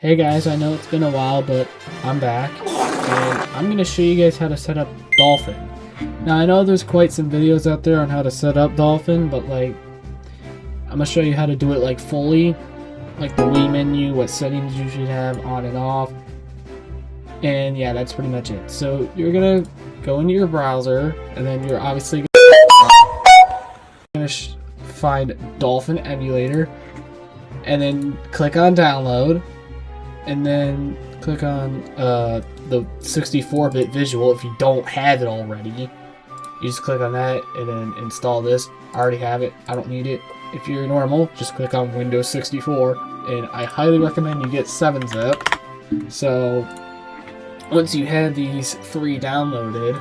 Hey guys, I know it's been a while, but I'm back, and I'm going to show you guys how to set up Dolphin. Now, I know there's quite some videos out there on how to set up Dolphin, but like, I'm going to show you how to do it like fully, like the Wii menu, what settings you should have on and off, and yeah, that's pretty much it. So you're going to go into your browser, and then you're obviously going to find Dolphin Emulator, and then click on download. And then click on the 64-bit visual if you don't have it already. You just click on that and then install this. I already have it. I don't need it. If you're normal, just click on Windows 64. And I highly recommend you get 7-zip. So once you have these 3 downloaded,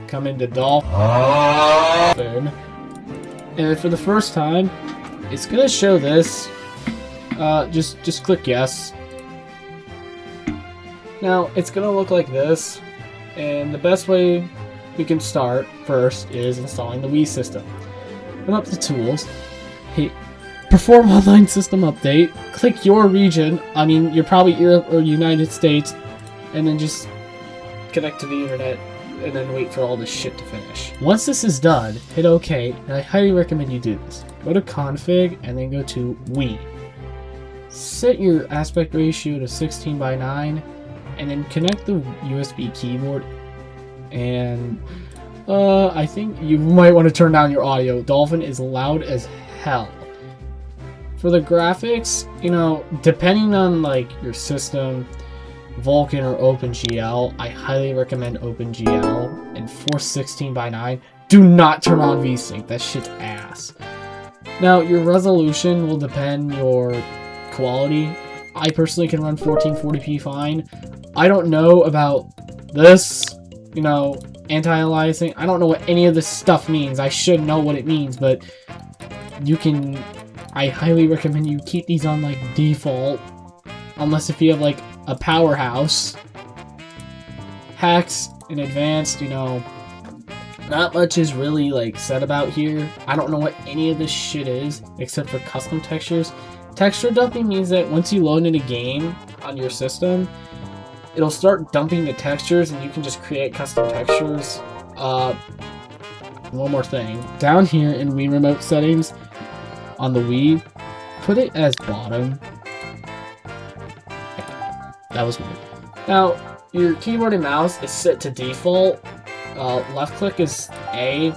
come into Dolphin. And for the first time, it's going to show this. Just click yes. Now, it's gonna look like this, and the best way we can start first is installing the Wii system. Come up to Tools, hit Perform Online System Update, click your region, I mean, you're probably Europe or United States, and then just connect to the internet, and then wait for all this shit to finish. Once this is done, hit OK, and I highly recommend you do this. Go to Config, and then go to Wii. Set your aspect ratio to 16:9 and then connect the USB keyboard, and I think you might want to turn down your audio. Dolphin is loud as hell. For the graphics, you know, depending on like your system, Vulkan or OpenGL, I highly recommend OpenGL, and for 16:9, do not turn on VSync. That shit's ass. Now, your resolution will depend your quality. I personally can run 1440p fine. I don't know about this, you know, anti-aliasing. I don't know what any of this stuff means. I should know what it means, but you can, I highly recommend you keep these on like default, unless if you have like a powerhouse. Hacks in advanced, you know, not much is really like said about here. I don't know what any of this shit is except for custom textures. Texture dumping means that once you load in a game on your system, it'll start dumping the textures and you can just create custom textures. One more thing. Down here in Wii Remote settings on the Wii, put it as bottom. Okay, that was weird. Now, your keyboard and mouse is set to default. Left click is A,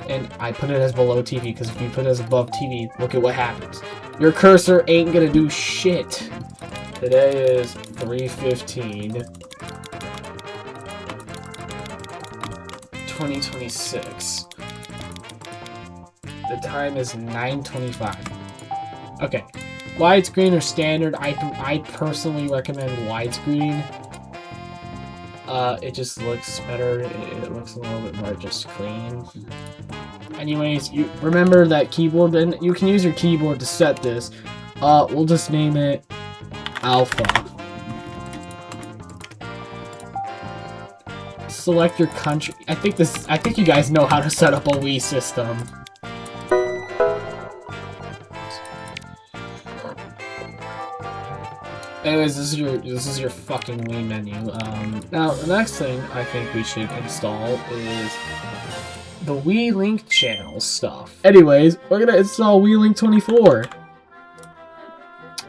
and I put it as below TV because if you put it as above TV, look at what happens. Your cursor ain't gonna do shit. Today is 3/15/2026. The time is 9:25. Okay, widescreen or standard. I personally recommend widescreen. It just looks better. It looks a little bit more just clean. Anyways, you remember that keyboard, and you can use your keyboard to set this. We'll just name it Alpha. Select your country. I think you guys know how to set up a Wii system. Anyways, this is your fucking Wii menu. Now the next thing I think we should install is the Wii Link channel stuff. Anyways, we're gonna install Wii Link 24.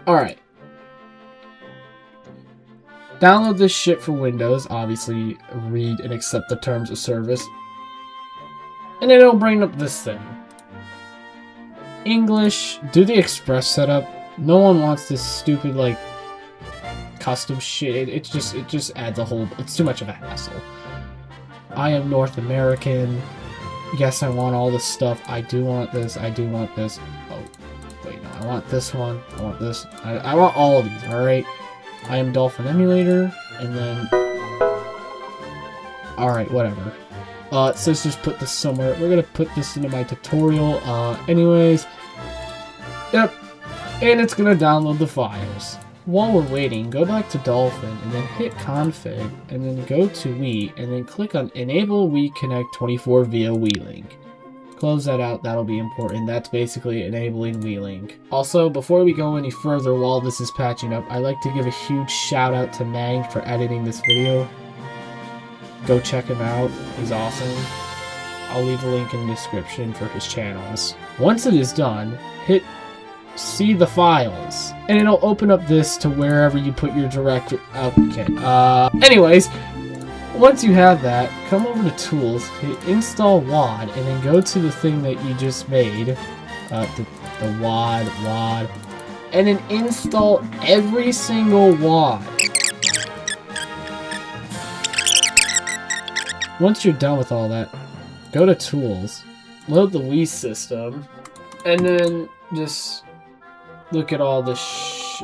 Alright. Download this shit for Windows. Obviously, read and accept the terms of service. And then it'll bring up this thing. English. Do the Express setup. No one wants this stupid, like, custom shit. It just adds a whole... It's too much of a hassle. I am North American. Yes, I want all this stuff. I do want this. I do want this. Oh, wait, no. I want this one. I want this. I want all of these, alright? I am Dolphin Emulator, and then... Alright, whatever. It says just put this somewhere. We're gonna put this into my tutorial. Anyways. Yep. And it's gonna download the files. While we're waiting, go back to Dolphin, and then hit Config, and then go to Wii, and then click on Enable Wii Connect 24 via Wii Link. Close that out, that'll be important. That's basically enabling Wii Link. Also, before we go any further while this is patching up, I'd like to give a huge shout out to Mang for editing this video. Go check him out, he's awesome. I'll leave a link in the description for his channels. Once it is done, hit see the files, and it'll open up this to wherever you put your directory. Okay, anyways, once you have that, come over to Tools, hit Install WAD, and then go to the thing that you just made, the WAD, and then install every single WAD. Once you're done with all that, go to Tools, load the Wii system, and then just look at all this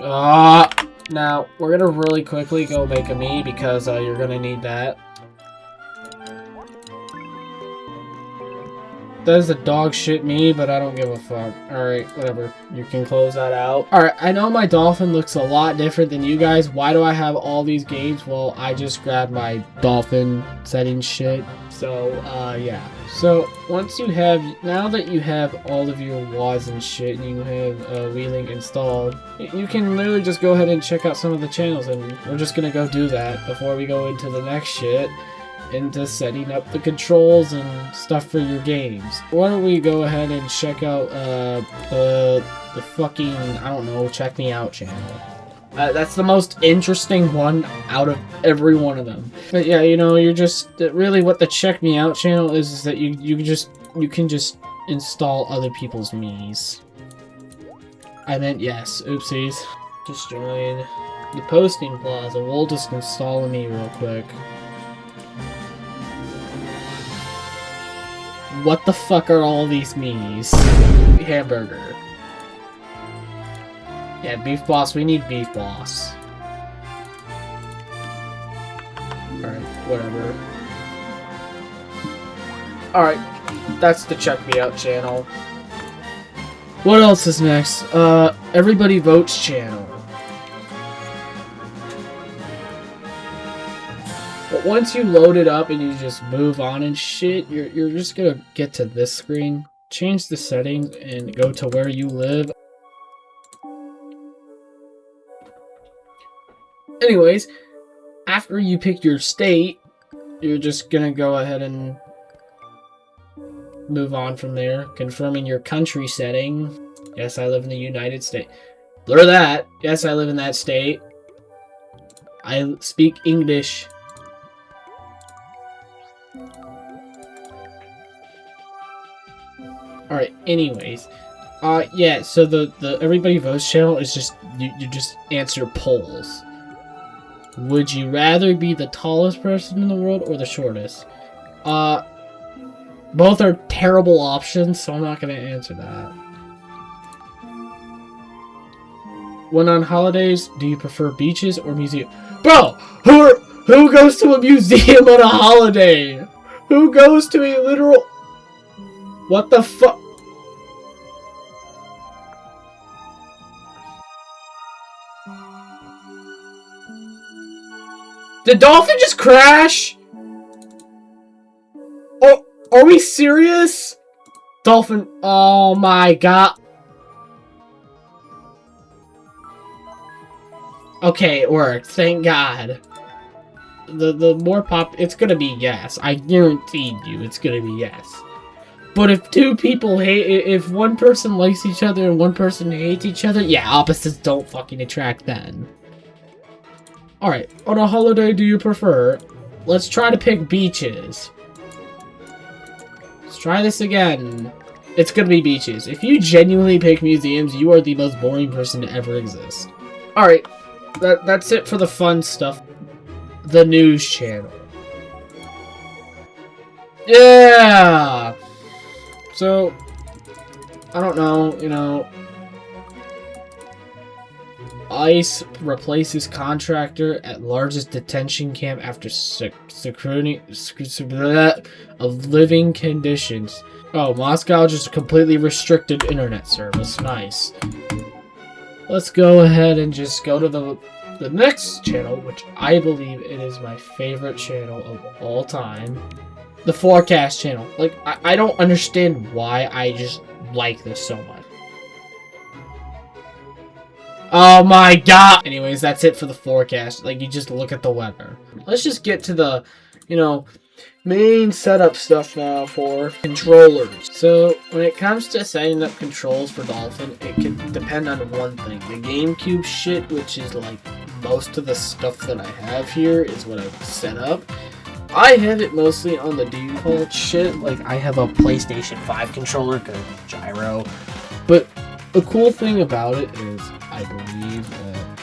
now, we're gonna really quickly go make a Mii because you're gonna need that. That is a dog shit Mii, but I don't give a fuck. Alright, whatever. You can close that out. Alright, I know my Dolphin looks a lot different than you guys. Why do I have all these games? Well, I just grabbed my Dolphin settings shit. So, yeah. So, once you have, now that you have all of your WADs and shit, and you have Wii Link installed, you can literally just go ahead and check out some of the channels, and we're just gonna go do that before we go into the next shit, into setting up the controls and stuff for your games. Why don't we go ahead and check out, the fucking, I don't know, Check Me Out channel. That's the most interesting one out of every one of them. But yeah, you know, you're just really what the Check Me Out channel is that you can just install other people's Miis. I meant yes, oopsies. Just join the posting plaza. We'll just install a Mii real quick. What the fuck are all these Miis? Hamburger. Yeah, Beef Boss, we need Beef Boss. Alright, whatever. Alright, that's the Check Me Out channel. What else is next? Everybody Votes channel. But once you load it up and you just move on and shit, you're just gonna get to this screen, change the settings, and go to where you live. Anyways, after you pick your state, you're just gonna go ahead and move on from there, confirming your country setting. Yes, I live in the United States. Blur that. Yes, I live in that state. I speak English. Alright, anyways. Yeah, so the Everybody Votes channel is just, you just answer polls. Would you rather be the tallest person in the world or the shortest? Both are terrible options, so I'm not gonna answer that. When on holidays, do you prefer beaches or museum? Bro! Who goes to a museum on a holiday? Who goes to a literal... What the fuck? Did Dolphin just crash? Oh, are we serious? Dolphin, oh my god. Okay, it worked. Thank God. The more it's gonna be yes. I guarantee you it's gonna be yes. But if two people if one person likes each other and one person hates each other, yeah, opposites don't fucking attract then. Alright, on a holiday do you prefer? Let's try to pick beaches. Let's try this again. It's gonna be beaches. If you genuinely pick museums, you are the most boring person to ever exist. Alright, that's it for the fun stuff. The news channel. Yeah! So, I don't know, you know... ICE replaces contractor at largest detention camp after security of living conditions. Oh, Moscow just completely restricted internet service. Nice. Let's go ahead and just go to the next channel, which I believe it is my favorite channel of all time. the forecast channel. Like, I don't understand why I just like this so much. Oh my god! Anyways, that's it for the forecast. Like, you just look at the weather. Let's just get to the, you know, main setup stuff now for controllers. So, when it comes to setting up controls for Dolphin, it can depend on one thing. The GameCube shit, which is like most of the stuff that I have here, is what I've set up. I have it mostly on the default shit. Like, I have a PlayStation 5 controller, gyro. But the cool thing about it is, I believe,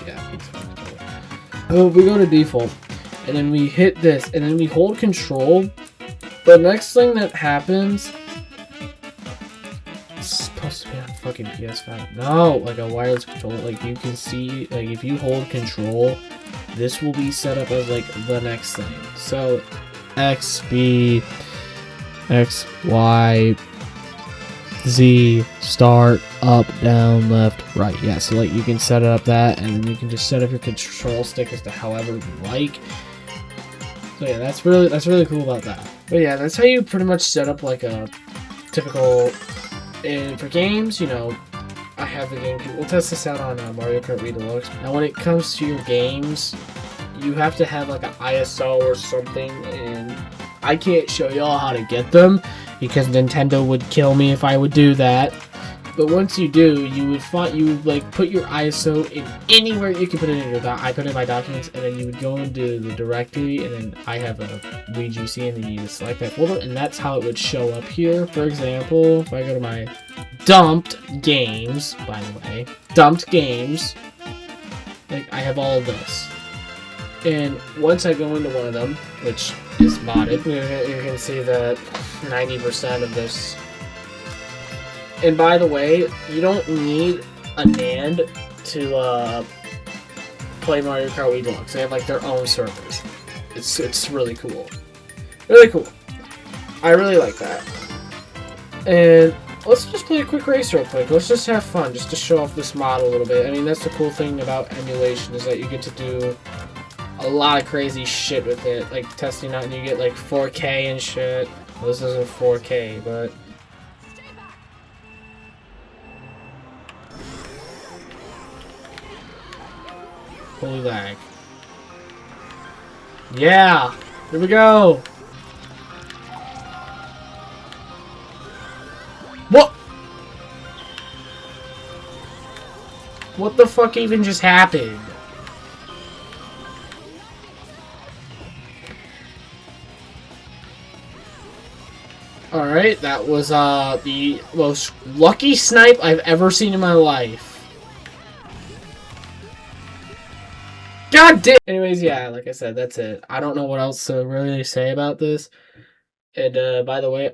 yeah, it's fine. Oh, we go to default, and then we hit this, and then we hold control. The next thing that happens, it's supposed to be on fucking PS5. No, like a wireless controller. Like, you can see, like, if you hold control, this will be set up as like the next thing. So X, B, X, Y, Z, start, up, down, left, right. Yeah, so like you can set it up that, and then you can just set up your control stick as to however you like. So yeah, that's really cool about that. But yeah, that's how you pretty much set up like a typical. And for games, you know, I have the GameCube. We'll test this out on Mario Kart Wii Deluxe. Now, when it comes to your games, you have to have like an ISO or something, and I can't show y'all how to get them because Nintendo would kill me if I would do that. But once you do, you would like put your ISO in anywhere you can put it in your I put it in my documents, and then you would go into the directory, and then I have a Wii GC, and then you would select that folder, and that's how it would show up here. For example, if I go to my dumped games, by the way, dumped games, like I have all of this. And once I go into one of them, which is modded, you can see that 90% of this. And by the way, you don't need a NAND to play Mario Kart Wii Deluxe. They have like their own servers. It's really cool. Really cool. I really like that. And let's just play a quick race real quick. Let's just have fun, just to show off this mod a little bit. I mean, that's the cool thing about emulation, is that you get to do a lot of crazy shit with it, like testing out, and you get like 4K and shit. Well, this isn't 4K, but holy lag. Yeah! Here we go! What? What the fuck even just happened? Alright, that was the most lucky snipe I've ever seen in my life. God damn! Anyways, yeah, like I said, that's it. I don't know what else to really say about this. And, by the way,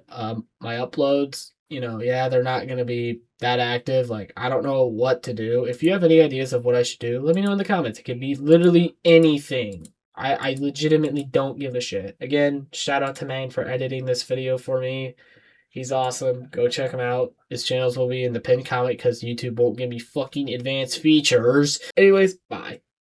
my uploads, you know, yeah, they're not gonna be that active. Like, I don't know what to do. If you have any ideas of what I should do, let me know in the comments. It could be literally anything. I legitimately don't give a shit. Again, shout out to Mang for editing this video for me. He's awesome. Go check him out. His channels will be in the pinned comment because YouTube won't give me fucking advanced features. Anyways, bye.